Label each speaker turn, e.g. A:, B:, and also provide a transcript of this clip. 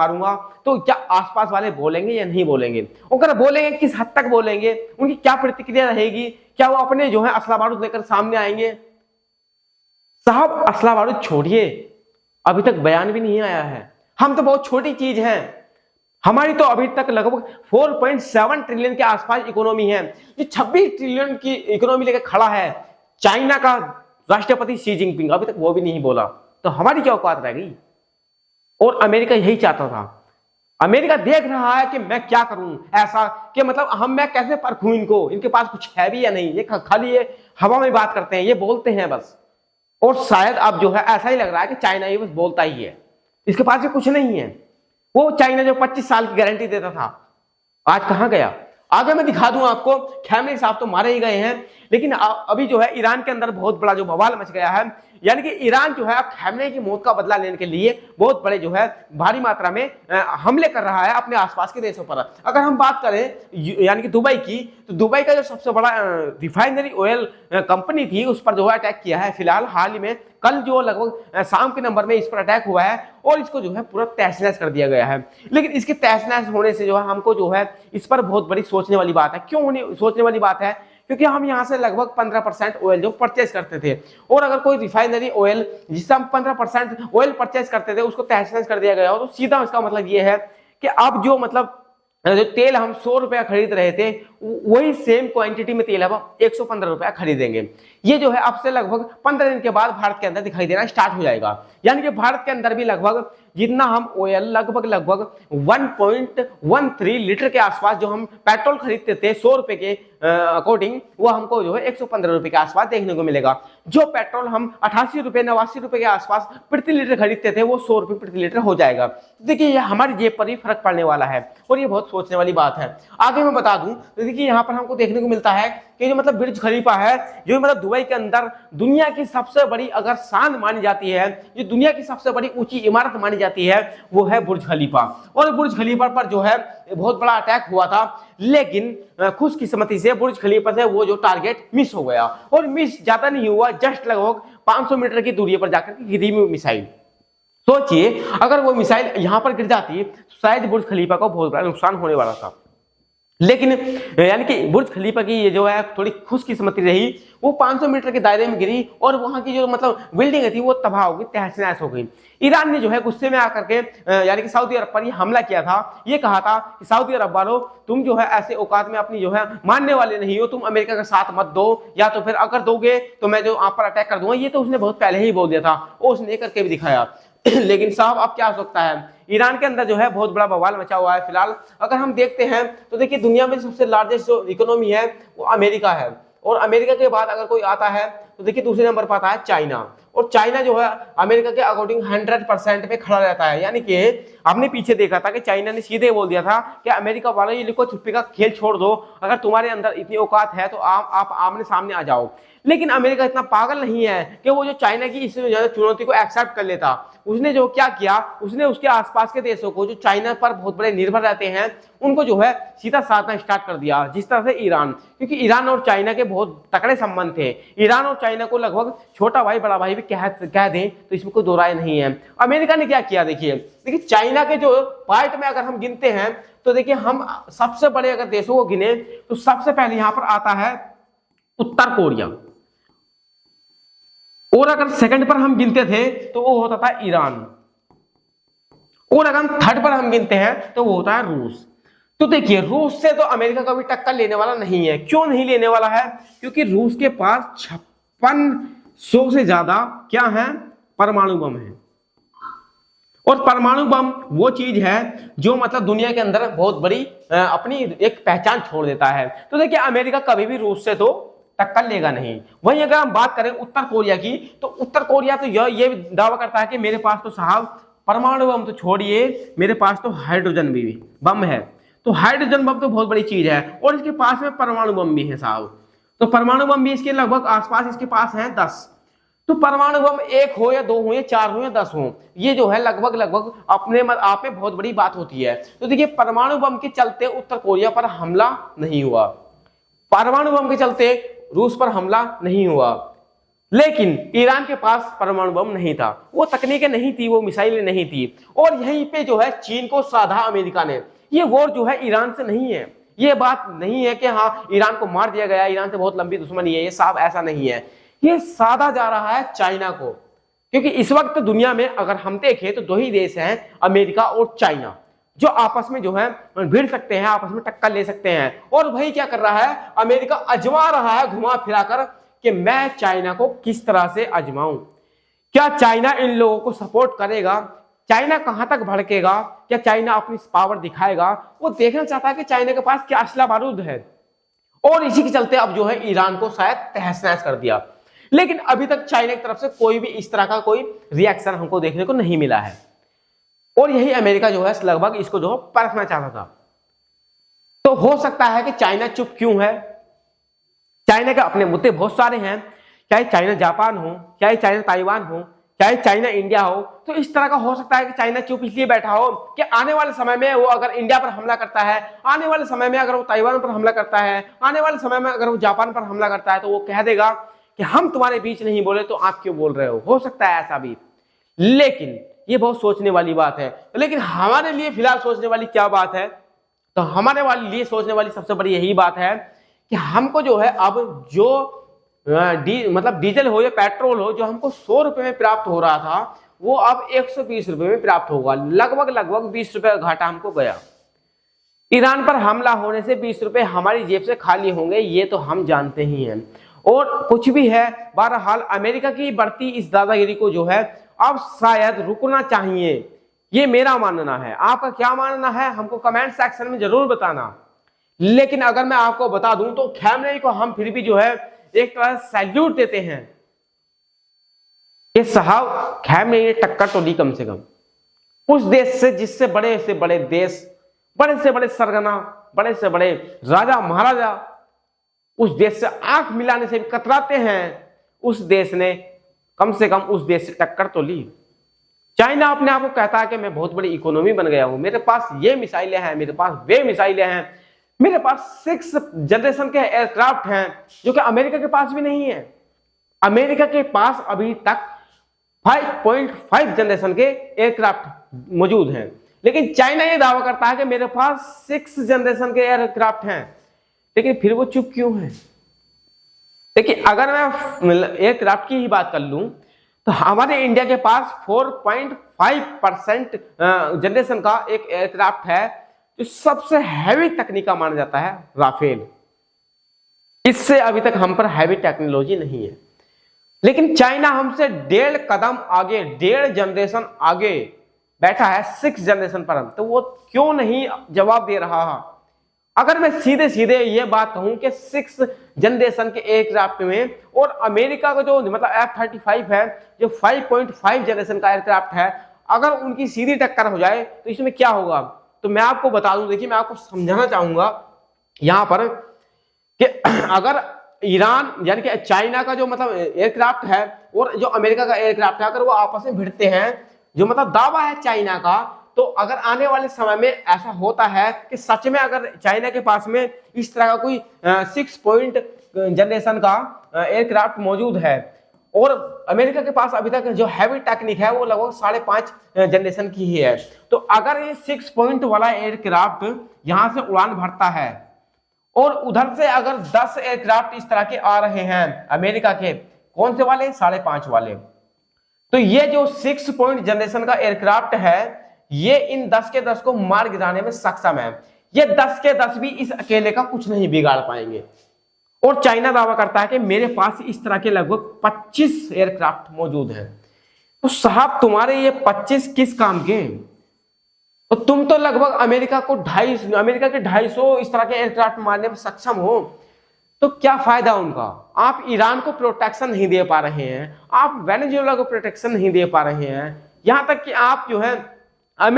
A: मारूंगा, तो क्या आसपास वाले बोलेंगे या नहीं बोलेंगे? अगर बोलेंगे किस हद तक बोलेंगे, उनकी क्या प्रतिक्रिया रहेगी? क्या वो अपने जो है असला बारूद लेकर सामने आएंगे? साहब असला बारूद छोड़िए, अभी तक बयान भी नहीं आया है। हम तो बहुत छोटी चीज हैं, हमारी तो अभी तक लगभग 4.7 ट्रिलियन के आसपास इकोनॉमी है। जो 26 ट्रिलियन की इकोनॉमी लेकर खड़ा है चाइना का राष्ट्रपति शी जिनपिंग, अभी तक वो भी नहीं बोला, तो हमारी क्या औकात रह गई? और अमेरिका यही चाहता था। अमेरिका देख रहा है कि मैं क्या करूं ऐसा कि मतलब मैं कैसे परखूं इनको, इनके पास कुछ है भी या नहीं। ये खाली ये हवा में बात करते हैं, ये बोलते हैं बस। और शायद अब जो है ऐसा ही लग रहा है कि चाइना ये बस बोलता ही है, इसके पास भी कुछ नहीं है। वो चाइना जो 25 साल की गारंटी देता था, आज कहां गया? आगे मैं दिखा दूं आपको। खैमनी साहब तो मारे ही गए हैं, लेकिन अभी जो है ईरान के अंदर बहुत बड़ा जो बवाल मच गया है। यानी कि ईरान जो है अब खैमनी की मौत का बदला लेने के लिए बहुत बड़े जो है भारी मात्रा में हमले कर रहा है अपने आसपास के देशों पर। अगर हम बात करें यानी कि दुबई की, तो दुबई का जो सबसे बड़ा रिफाइनरी ऑयल कंपनी थी उस पर जो है अटैक किया है फिलहाल हाल ही में। कल जो लगभग शाम के नंबर में इस पर अटैक हुआ है और इसको जो है पूरा तहस नहस कर दिया गया है। लेकिन इसके तहस नहस होने से जो है हमको जो है इस पर बहुत बड़ी सोचने वाली बात है। क्यों सोचने वाली बात है? क्योंकि हम यहाँ से लगभग 15% ऑयल जो परचेज करते थे, और अगर कोई रिफाइनरी ऑयल जिससे हम 15% ऑयल परचेज करते थे उसको तहस नहस कर दिया गया हो, तो सीधा इसका मतलब ये है कि अब जो जो तेल हम 100 रुपया खरीद रहे थे वही सेम क्वांटिटी में तेल अब 115 रुपया खरीदेंगे। ये जो है अब से लगभग 15 दिन के बाद भारत के अंदर दिखाई देना स्टार्ट हो जाएगा। यानी कि भारत के अंदर भी लगभग जितना हम ऑयल लगभग 1.13 लीटर के आसपास जो हम पेट्रोल खरीदते थे 100 रुपए के अकॉर्डिंग, वो हमको जो है 115 रुपए के आसपास देखने को मिलेगा। जो पेट्रोल हम 88 रुपए 89 रुपए के आसपास प्रति लीटर खरीदते थे वो 100 रुपए प्रति लीटर हो जाएगा। देखिए ये हमारी जेब पर ही फर्क पड़ने वाला है और ये बहुत सोचने वाली बात है। आगे मैं बता दूं तो देखिए यहाँ पर हमको देखने को मिलता है कि जो बुर्ज खलीफा है, जो दुबई के अंदर दुनिया की सबसे बड़ी अगर शान मानी जाती है, जो दुनिया की सबसे बड़ी ऊंची इमारत मानी जाती है, वो है बुर्ज खलीफा। और बुर्ज खलीफा पर जो है बहुत बड़ा अटैक हुआ था, लेकिन खुशकिस्मती से बुर्ज खलीफा से वो जो टारगेट मिस हो गया, और मिस ज्यादा नहीं हुआ, जस्ट लगभग 500 मीटर की दूरी पर जाकर के गिरी मिसाइल। सोचिए अगर वो मिसाइल यहां पर गिर जाती तो शायद बुर्ज खलीफा को बहुत बड़ा नुकसान होने वाला था। लेकिन यानी कि बुर्ज खलीफा की ये जो है थोड़ी खुशकिस्मती रही, वो 500 मीटर के दायरे में गिरी और वहां की जो बिल्डिंग थी वो तबाह हो गई, तहस नहस हो गई। ईरान ने जो है गुस्से में आकर के यानी कि सऊदी अरब पर ये हमला किया था। ये कहा था कि सऊदी अरब वालों तुम जो है ऐसे औकात में अपनी जो है मानने वाले नहीं हो, तुम अमेरिका का साथ मत दो, या तो फिर अगर दोगे तो मैं जो आप पर अटैक कर दूंगा। ये तो उसने बहुत पहले ही बोल दिया था और उसने करके भी दिखाया। लेकिन साहब अब क्या हो सकता है, ईरान के अंदर जो है बहुत बड़ा बवाल मचा हुआ है फिलहाल। अगर हम देखते हैं तो देखिए दुनिया में सबसे लार्जेस्ट जो इकोनॉमी है वो अमेरिका है, और अमेरिका के बाद अगर कोई आता है तो देखिए दूसरे नंबर पर आता है चाइना। और चाइना जो है अमेरिका के अकॉर्डिंग 100% पे खड़ा रहता है। यानी कि हमने पीछे देखा था कि चाइना ने सीधे बोल दिया था कि अमेरिका वालों ये लिखो छुपी का खेल छोड़ दो, अगर तुम्हारे अंदर इतनी औकात है तो आप आमने सामने आ जाओ। लेकिन अमेरिका इतना पागल नहीं है कि वो जो चाइना की इस चुनौती को एक्सेप्ट कर लेता। उसने जो क्या किया, उसने उसके आसपास के देशों को जो चाइना पर बहुत बड़े निर्भर रहते हैं उनको जो है सीधा साधना स्टार्ट कर दिया। जिस तरह से ईरान, क्योंकि ईरान और चाइना के बहुत तकड़े संबंध थे, ईरान और चाइना को लगभग छोटा भाई बड़ा भाई भी कह दें तो इसमें कोई दो राय नहीं है। अमेरिका ने क्या किया, देखिए चाइना के जो पार्ट में अगर हम गिनते हैं तो देखिए हम सबसे बड़े अगर देशों को गिने तो सबसे पहले यहां पर आता है उत्तर कोरिया, और अगर सेकंड पर हम गिनते थे तो वो होता था ईरान, और अगर हम थर्ड पर हम गिनते हैं तो वो होता है रूस। तो देखिए रूस से तो अमेरिका कभी टक्कर लेने वाला नहीं है। क्यों नहीं लेने वाला है? क्योंकि रूस के पास 5600 से ज्यादा क्या है, परमाणु बम है। और परमाणु बम वो चीज है जो दुनिया के अंदर बहुत बड़ी अपनी एक पहचान छोड़ देता है। तो देखिए अमेरिका कभी भी रूस से तो टक्कर लेगा नहीं। वहीं अगर हम बात करें उत्तर कोरिया की, तो उत्तर कोरिया तो ये दावा करता है कि मेरे पास तो साहब परमाणु बम तो छोड़िए, मेरे पास तो हाइड्रोजन भी बम है। तो हाइड्रोजन बम तो बहुत बड़ी चीज है, और इसके पास में परमाणु बम भी है साहब। तो परमाणु बम भी इसके लगभग आसपास इसके पास है 10। तो परमाणु बम 1 हो या 2 हो या 4 हो या 10 हो, ये जो है लगभग अपने आप में बहुत बड़ी बात होती है। तो देखिए परमाणु बम के चलते उत्तर कोरिया पर हमला नहीं हुआ, परमाणु बम के चलते रूस पर हमला नहीं हुआ, लेकिन ईरान के पास परमाणु बम नहीं था, वो तकनीकें नहीं थी, वो मिसाइलें नहीं थी। और यहीं पे जो है चीन को साधा अमेरिका ने। ये वॉर जो है ईरान से नहीं है, ये बात नहीं है कि हाँ ईरान को मार दिया गया, ईरान से बहुत लंबी दुश्मनी है, ये साफ ऐसा नहीं है। ये साधा जा रहा है चाइना को, क्योंकि इस वक्त दुनिया में अगर हम देखें तो दो ही देश हैं, अमेरिका और चाइना, जो आपस में जो है भिड़ सकते हैं, आपस में टक्कर ले सकते हैं। और वही क्या कर रहा है, अमेरिका अजमा रहा है घुमा फिराकर कि मैं चाइना को किस तरह से आजमाऊं। क्या चाइना इन लोगों को सपोर्ट करेगा? चाइना कहां तक भड़केगा? क्या चाइना अपनी पावर दिखाएगा? वो देखना चाहता है कि चाइना के पास क्या असला बारूद है। और इसी के चलते अब जो है ईरान को शायद तहस नहस कर दिया। लेकिन अभी तक चाइना की तरफ से कोई भी इस तरह का कोई रिएक्शन हमको देखने को नहीं मिला है। और यही अमेरिका जो है लगभग इसको जो है परखना चाहता था। तो हो सकता है कि चाइना चुप क्यों है? चाइना के अपने मुद्दे बहुत सारे हैं, चाहे चाइना जापान हो, चाहे चाइना ताइवान हो, चाहे चाइना इंडिया हो। तो इस तरह का हो सकता है कि चाइना चुप इसलिए बैठा हो कि आने वाले समय में वो अगर इंडिया पर हमला करता है, आने वाले समय में अगर वो ताइवान पर हमला करता है, आने वाले समय में अगर वो जापान पर हमला करता है, तो वो कह देगा कि हम तुम्हारे बीच नहीं बोले तो आप क्यों बोल रहे हो सकता है ऐसा भी। लेकिन ये बहुत सोचने वाली बात है। लेकिन हमारे लिए फिलहाल सोचने वाली क्या बात है? तो हमारे वाले लिए सोचने वाली सबसे बड़ी यही बात है कि हमको जो है अब जो मतलब डीजल हो या पेट्रोल हो, जो हमको 100 रुपए में प्राप्त हो रहा था, वो अब 120 रुपए में प्राप्त होगा। लगभग 20 रुपए का घाटा हमको गया। ईरान पर हमला होने से 20 रुपए हमारी जेब से खाली होंगे, ये तो हम जानते ही हैं। और कुछ भी है, बहरहाल अमेरिका की बढ़ती इस दादागिरी को जो है अब शायद रुकना चाहिए, ये मेरा मानना है। आपका क्या मानना है हमको कमेंट सेक्शन में जरूर बताना। लेकिन अगर मैं आपको बता दूं तो खैमनेई को हम फिर भी जो है एक तरह से सैल्यूट देते हैं कि साहब खैमनेई ने टक्कर तो दी कम से कम उस देश से जिससे बड़े से बड़े देश, बड़े से बड़े सरगना, बड़े से बड़े राजा महाराजा उस देश से आंख मिलाने से भी कतराते हैं। उस देश ने कम से कम उस देश से टक्कर तो ली। चाइना अपने आप को कहता है कि मैं बहुत बड़ी इकोनॉमी बन गया हूं, मेरे पास ये मिसाइलें हैं, मेरे पास वे मिसाइलें हैं, मेरे पास 6 जनरेशन के एयरक्राफ्ट हैं, जो कि अमेरिका के पास भी नहीं है। अमेरिका के पास अभी तक 5.5 जनरेशन के एयरक्राफ्ट मौजूद हैं, लेकिन चाइना ये दावा करता है कि मेरे पास 6 जनरेशन के एयरक्राफ्ट हैं। लेकिन फिर वो चुप क्यों है? देखिए, अगर मैं एयरक्राफ्ट की ही बात कर लूं तो हमारे इंडिया के पास 4.5% जनरेशन का एक एयरक्राफ्ट है, जो सबसे हैवी तकनीक का माना जाता है, राफेल। इससे अभी तक हम पर हैवी टेक्नोलॉजी नहीं है। लेकिन चाइना हमसे 1.5 कदम आगे, 1.5 जनरेशन आगे बैठा है 6 जनरेशन पर। तो वो क्यों नहीं जवाब दे रहा है? अगर मैं सीधे सीधे ये बात कहूं कि 6 जनरेशन के एयरक्राफ्ट में और अमेरिका का जो मतलब F-35 है, जो 5.5 जनरेशन का एयरक्राफ्ट है, अगर उनकी सीधी टक्कर हो जाए तो इसमें क्या होगा? तो मैं आपको बता दूं, देखिए मैं आपको समझाना चाहूंगा यहां पर कि अगर ईरान यानी कि चाइना का जो मतलब एयरक्राफ्ट है और जो अमेरिका का एयरक्राफ्ट है, अगर वो आपस में भिड़ते हैं, जो मतलब दावा है चाइना का, तो अगर आने वाले समय में ऐसा होता है कि सच में अगर चाइना के पास में इस तरह का कोई 6 जनरेशन का एयरक्राफ्ट मौजूद है और अमेरिका के पास अभी तक जो हैवी टेक्निक है वो लगभग 5.5 जनरेशन की ही है, तो अगर ये 6 पॉइंट वाला एयरक्राफ्ट यहां से उड़ान भरता है और उधर से अगर 10 एयरक्राफ्ट इस तरह के आ रहे हैं अमेरिका के, कौन से वाले? 5.5 वाले, तो ये जो 6 पॉइंट जनरेशन का एयरक्राफ्ट है, ये इन 10 के 10 को मार गिराने में सक्षम है। ये 10 के 10 भी इस अकेले का कुछ नहीं बिगाड़ पाएंगे। और चाइना दावा करता है कि मेरे पास इस तरह के लगभग 25 एयरक्राफ्ट मौजूद हैं। तो साहब तुम्हारे ये 25 किस काम के? तो तुम तो लगभग अमेरिका के 250 इस तरह के एयरक्राफ्ट मारने में सक्षम हो, तो क्या फायदा उनका? आप ईरान को प्रोटेक्शन नहीं दे पा रहे हैं, आप वेनेजुएला को प्रोटेक्शन नहीं दे पा रहे हैं, यहां तक कि आप जो है